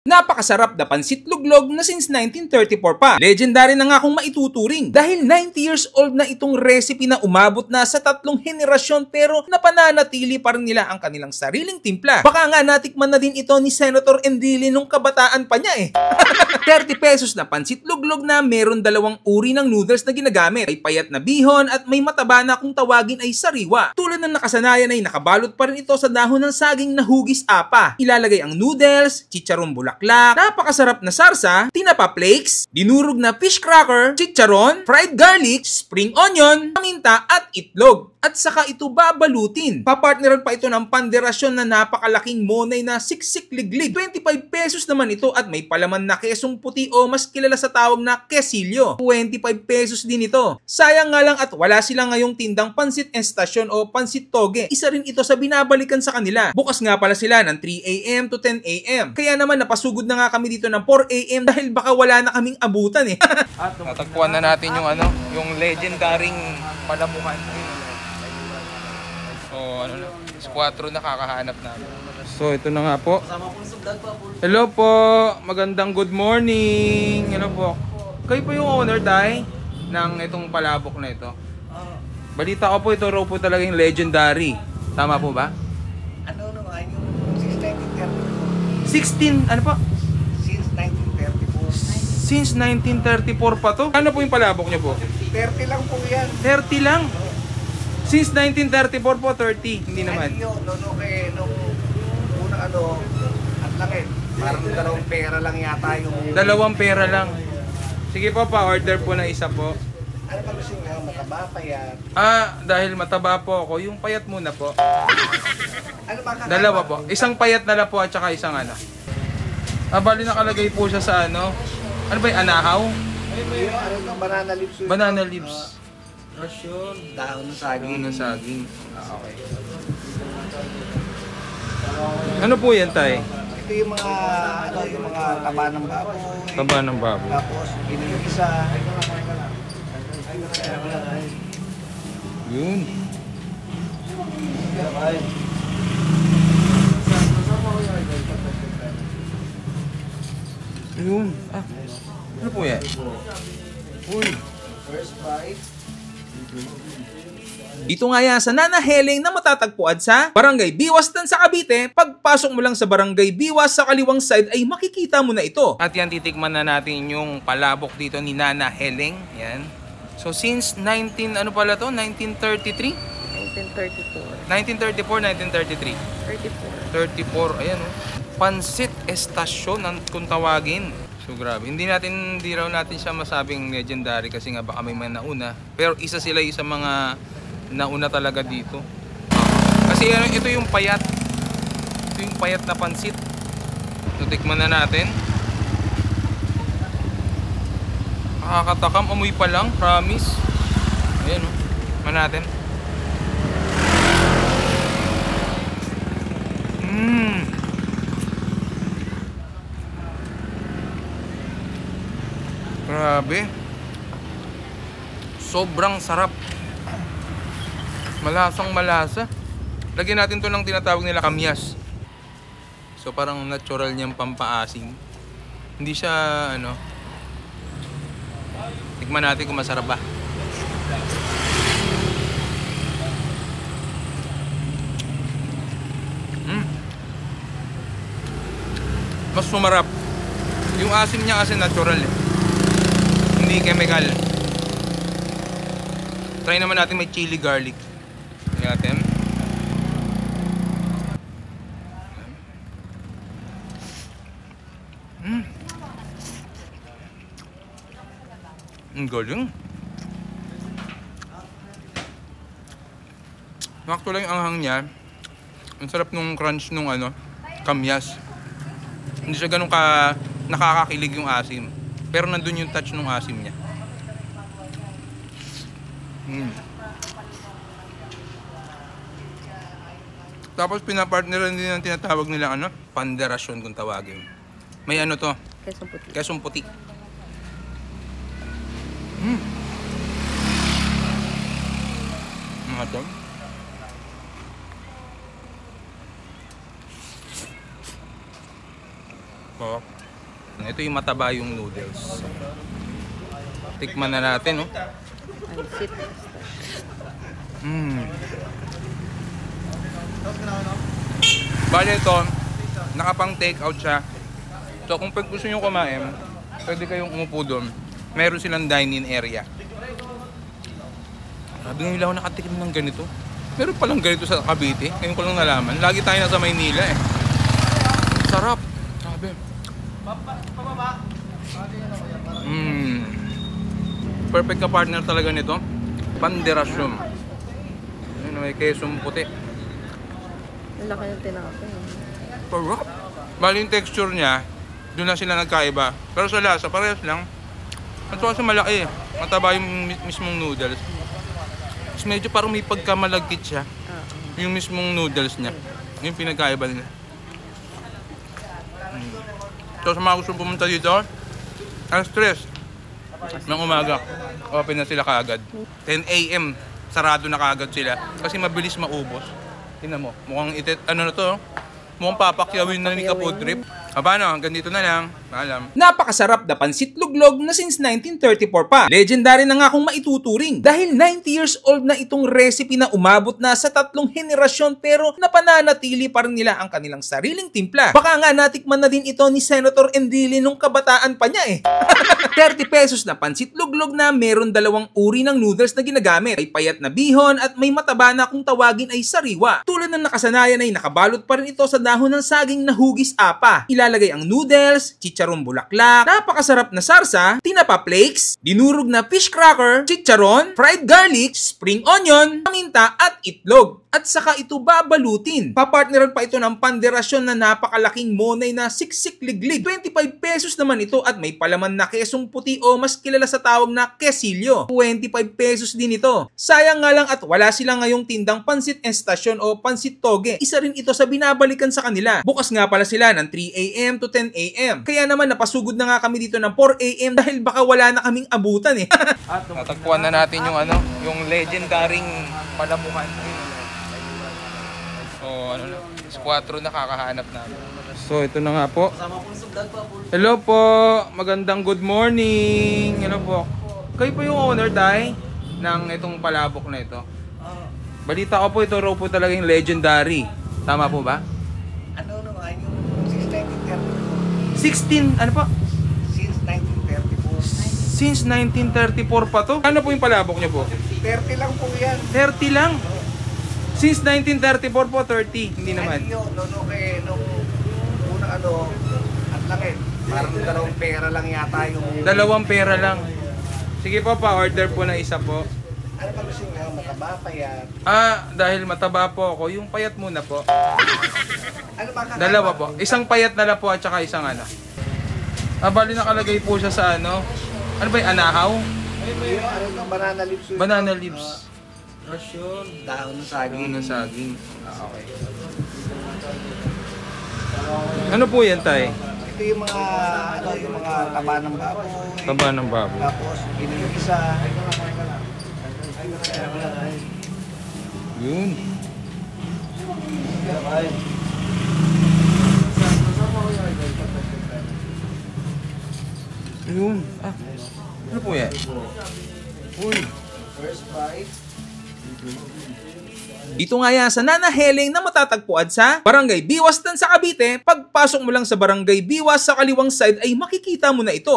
Napakasarap na pansit luglog na since 1934 pa. Legendary na nga kung maituturing dahil 90 years old na itong recipe na umabot na sa 3 henerasyon pero napananatili pa rin nila ang kanilang sariling timpla. Baka nga natikman na din ito ni Senator Enrile nung kabataan pa niya eh. 30 pesos na pansit luglog na meron 2 uri ng noodles na ginagamit. May payat na bihon at may mataba na kung tawagin ay sariwa. Tulad ng nakasanayan ay nakabalot pa rin ito sa dahon ng saging na hugis apa. Ilalagay ang noodles, chicharon bulaklak, napakasarap na sarsa, tinapa flakes, dinurog na fish cracker, chicharon, fried garlic, spring onion, paminta at itlog. At saka ito babalutin. Papartneran pa ito ng panderasyon na napakalaking monay na siksik liglig. 25 pesos naman ito at may palaman na kesong puti o mas kilala sa tawag na kesilyo. 25 pesos din ito. Sayang nga lang at wala sila ngayong tindang pansit estasyon o pansit toge. Isa rin ito sa binabalikan sa kanila. Bukas nga pala sila ng 3 AM to 10 AM. Kaya naman napasugod na nga kami dito ng 4 AM dahil baka wala na kaming abutan eh. Natagpuan na natin yung legendaring palamukan. So, squadron na kakahanap namin. So, ito na nga po. Hello po. Magandang good morning. Hello po. Kayo po yung owner, Tay, ng itong palabok na ito. Balita ko po, ito raw po talagang legendary. Tama po ba? Ano naman yung since 1934? 16, ano po? Since 1934. Since 1934 pa to? Ano po yung palabok niyo po? 30 lang po yan. 30 lang? Since 1934 po, 30. Hindi naman. Ano yun, nung unang at langit. Parang 2 pera lang yata yung... 2 pera lang. Sige po, pa-order po na isa po. Ano ba gusto nyo? Mataba pa yan. Dahil mataba po ako, yung payat muna po. Ano ba kakaiba? 2 po. Isang payat na lang po at saka isang ano. Bali nakalagay po siya sa ano. Ano ba yung anahaw? Yung ano to, banana leaves. Banana leaves. Dahon ng saging. Dahon ng saging. Okay. Ano po yan, Tay? Ito yung mga, yung mga taba ng baboy. Taba ng baboy. Tapos, ginigisa. Yun. Yun. Ano po yan? Uy. First bite. Dito nga yan sa Nana Heleng na matatagpuan sa Barangay Biwas sa Cavite. Pagpasok mo lang sa Barangay Biwas sa kaliwang side ay makikita mo na ito. At yan, titikman na natin yung palabok dito ni Nana Heleng. Yan. So since 19, ano pala to? 1933? 1934. 1934, 1933. 34, ayan oh. Pansit estasyon ang kung tawagin. So grabe, hindi raw natin siya masabing legendary kasi nga baka may mga nauna. Pero isa sila sa mga nauna talaga dito. Kasi ito yung payat. Ito yung payat na pansit. So tikman na natin. Nakakatakam, amoy pa lang, promise. Ayan oh, tikman natin. Grabe. Sobrang sarap. Malasang malasa. Lagyan natin to ng tinatawag nila kamyas. So parang natural niyang pampaasim. Hindi siya ano. Tikman natin kung masarap ba. Mas sumarap. Yung asim niya kasi natural eh. Hindi chemical. Try naman natin may chili garlic. Tingnan natin. Ang galing. Sakto lang yung anghang niya. Ang sarap nung crunch nung kamyas. Hindi siya ganun ka nakakakilig yung asim. Pero nandun yung touch ng asim niya. Tapos pinapartneran din ang tinatawag nila panderasyon kung tawagin. May to? Kesong puti. Kesong puti. Mga to? Oh. Ito yung mataba yung noodles. Tikman na natin, no? Bale ito, nakapang take out siya. So kung gusto nyo kumain, pwede kayong umupo doon. Meron silang dine-in area. Sabi ngayon lang ako nakatikim ng ganito. Meron palang ganito sa Cavite. Ngayon ko lang nalaman. Lagi tayo nasa Maynila eh. Sarap. Sabi. Perfect ka partner talaga nito. Panderasyon. Ayun, may kesong puti. Ang laki ng tinapay. Sarap. Bali yung texture niya, doon na sila nagkaiba. Pero sa lasa, parehas lang. At kasi malaki eh. Mataba yung mismong noodles. Tapos medyo parang may pagkamalagkit siya. Yung mismong noodles niya. Yung pinagkaiba nila. So sa mga gusto pumunta dito, ang stress ng umaga, open na sila kaagad. 10 AM, sarado na kaagad sila. Kasi mabilis maubos. Tingnan mo, mukhang ano na to, mukhang papakyawin na ni Kapodrip. Paano? Hanggang dito na lang. Paalam. Napakasarap na pansit luglog na since 1934 pa. Legendary na nga akong maituturing dahil 90 years old na itong recipe na umabot na sa 3 henerasyon pero napananatili pa rin nila ang kanilang sariling timpla. Baka nga natikman na din ito ni Senator Enrile nung kabataan pa niya eh. 30 pesos na pansit luglog na meron 2 uri ng noodles na ginagamit. May payat na bihon at may mataba na kung tawagin ay sariwa. Tulad ng nakasanayan ay nakabalot pa rin ito sa dahon ng saging na hugis apa. Ilalagay ang noodles, chicharong bulaklak, napakasarap na sarsa, tinapa flakes, dinurog na fish cracker, chicharon, fried garlic, spring onion, paminta at itlog. At saka ito babalutin. Papartneran pa ito ng panderasyon na napakalaking monay na siksik liglig. 25 pesos naman ito at may palaman na kesong puti o mas kilala sa tawag na quesillo. 25 pesos din ito. Sayang nga lang at wala sila ngayong tindang pansit estasyon o pansit toge. Isa rin ito sa binabalikan sa kanila. Bukas nga pala sila ng 3 AM to 10 AM. Kaya naman napasugod na nga kami dito ng 4 AM dahil baka wala na kaming abutan eh. Natagpuan na natin yung yung legendaring palamukan. So, 4 na kakahanap namin. So, ito na nga po. Hello po. Magandang good morning. Hello po. Kayo po yung owner, Tay, ng itong palabok na ito. Balita ko po, ito raw po talagang legendary. Tama po ba? Ano naman yung since 16, 1934? ano po? Since 1934. Since 1934 pa to? Ano po yung palabok niyo po? 30 lang po yan. 30 lang? Since 1934 po, 30. Hindi naman. Ano yun, nung unang at langit. Parang 2 pera lang yata yung... 2 pera lang. Sige po, pa-order po na isa po. Ano ba gusto nyo? Mataba pa yan. Dahil mataba po ako, yung payat muna po. Ano ba kakaiba? 2 po. Isang payat na lang po at saka isang ano. Bali nakalagay po siya sa ano. Ano ba yung anahaw? Yung ano to, banana leaves. Banana leaves. Dahon ng saging. Dahon ng saging. Okay. Ano po yan, Tay? Ito yung mga, yung mga taba ng baboy. Taba ng baboy. Tapos, ginigisa. Yun. Yun. Ano po yan? Uy. First bite. Dito nga yan sa Nana Heleng na matatagpuan sa Barangay Biwas, sa Cavite. Pagpasok mo lang sa Barangay Biwas sa kaliwang side ay makikita mo na ito.